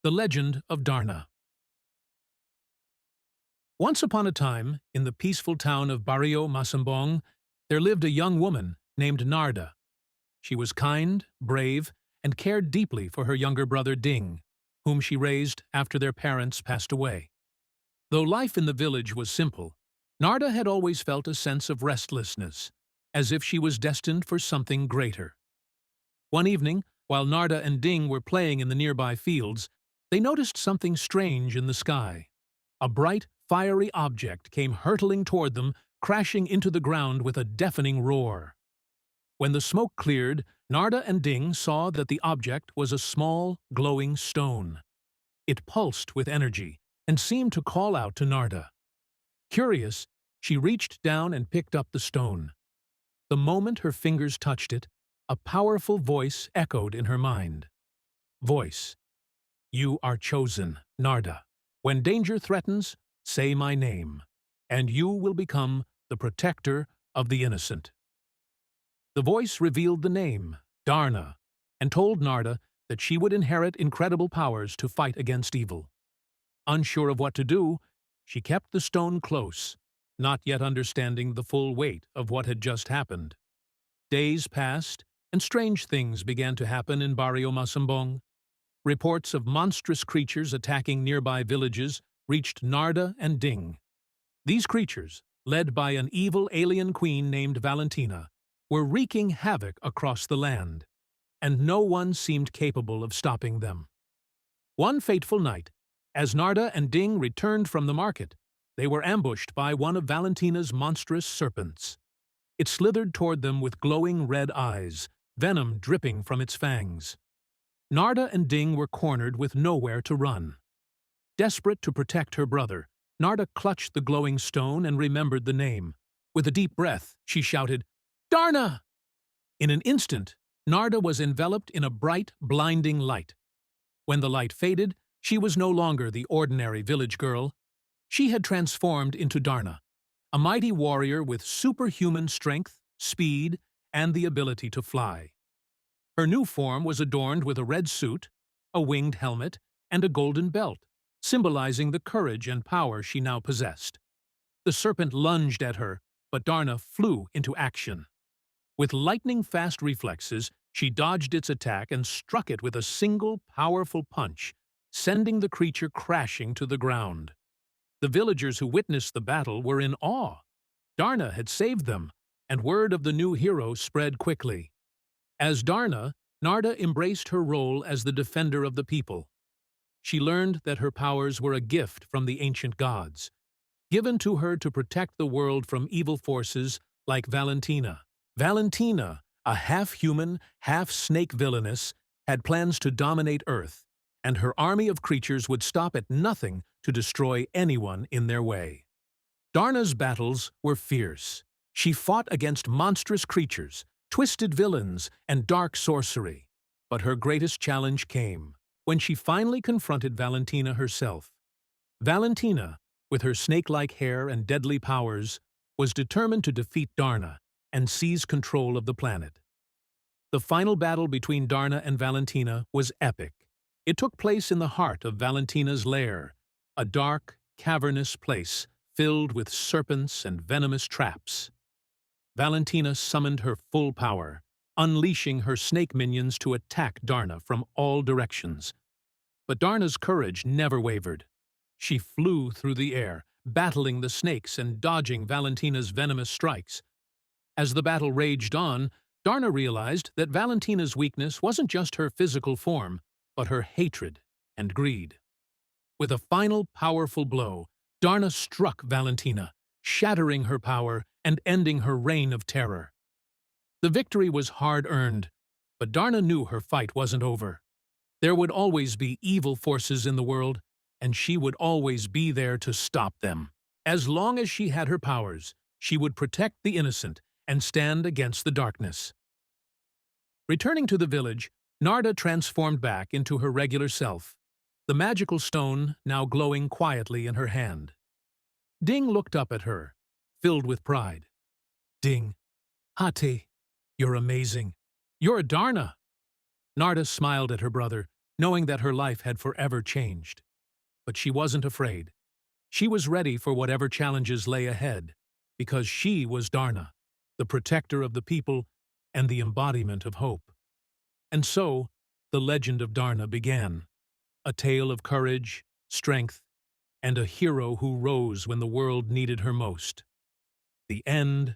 The Legend of Darna. Once upon a time, in the peaceful town of Barrio Masambong, there lived a young woman named Narda. She was kind, brave, and cared deeply for her younger brother Ding, whom she raised after their parents passed away. Though life in the village was simple, Narda had always felt a sense of restlessness, as if she was destined for something greater. One evening, while Narda and Ding were playing in the nearby fields, they noticed something strange in the sky. A bright, fiery object came hurtling toward them, crashing into the ground with a deafening roar. When the smoke cleared, Narda and Ding saw that the object was a small, glowing stone. It pulsed with energy and seemed to call out to Narda. Curious, she reached down and picked up the stone. The moment her fingers touched it, a powerful voice echoed in her mind. Voice: "You are chosen, Narda. When danger threatens, say my name, and you will become the protector of the innocent." The voice revealed the name, Darna, and told Narda that she would inherit incredible powers to fight against evil. Unsure of what to do, she kept the stone close, not yet understanding the full weight of what had just happened. Days passed, and strange things began to happen in Barrio Masambong. Reports of monstrous creatures attacking nearby villages reached Narda and Ding. These creatures, led by an evil alien queen named Valentina, were wreaking havoc across the land, and no one seemed capable of stopping them. One fateful night, as Narda and Ding returned from the market, they were ambushed by one of Valentina's monstrous serpents. It slithered toward them with glowing red eyes, venom dripping from its fangs. Narda and Ding were cornered with nowhere to run. Desperate to protect her brother, Narda clutched the glowing stone and remembered the name. With a deep breath, she shouted, "Darna!" In an instant, Narda was enveloped in a bright, blinding light. When the light faded, she was no longer the ordinary village girl. She had transformed into Darna, a mighty warrior with superhuman strength, speed, and the ability to fly. Her new form was adorned with a red suit, a winged helmet, and a golden belt, symbolizing the courage and power she now possessed. The serpent lunged at her, but Darna flew into action. With lightning-fast reflexes, she dodged its attack and struck it with a single, powerful punch, sending the creature crashing to the ground. The villagers who witnessed the battle were in awe. Darna had saved them, and word of the new hero spread quickly. As Darna, Narda embraced her role as the defender of the people. She learned that her powers were a gift from the ancient gods, given to her to protect the world from evil forces like Valentina. Valentina, a half-human, half-snake villainess, had plans to dominate Earth, and her army of creatures would stop at nothing to destroy anyone in their way. Darna's battles were fierce. She fought against monstrous creatures, twisted villains, and dark sorcery. But her greatest challenge came when she finally confronted Valentina herself. Valentina, with her snake-like hair and deadly powers, was determined to defeat Darna and seize control of the planet. The final battle between Darna and Valentina was epic. It took place in the heart of Valentina's lair, a dark, cavernous place filled with serpents and venomous traps. Valentina summoned her full power, unleashing her snake minions to attack Darna from all directions. But Darna's courage never wavered. She flew through the air, battling the snakes and dodging Valentina's venomous strikes. As the battle raged on, Darna realized that Valentina's weakness wasn't just her physical form, but her hatred and greed. With a final powerful blow, Darna struck Valentina, shattering her power and ending her reign of terror. The victory was hard-earned, but Darna knew her fight wasn't over. There would always be evil forces in the world, and she would always be there to stop them. As long as she had her powers, she would protect the innocent and stand against the darkness. Returning to the village, Narda transformed back into her regular self, the magical stone now glowing quietly in her hand. Ding looked up at her, filled with pride. "Ding, Hati, you're amazing. You're a Darna." Narda smiled at her brother, knowing that her life had forever changed. But she wasn't afraid. She was ready for whatever challenges lay ahead, because she was Darna, the protector of the people and the embodiment of hope. And so, the legend of Darna began, a tale of courage, strength, and a hero who rose when the world needed her most. The end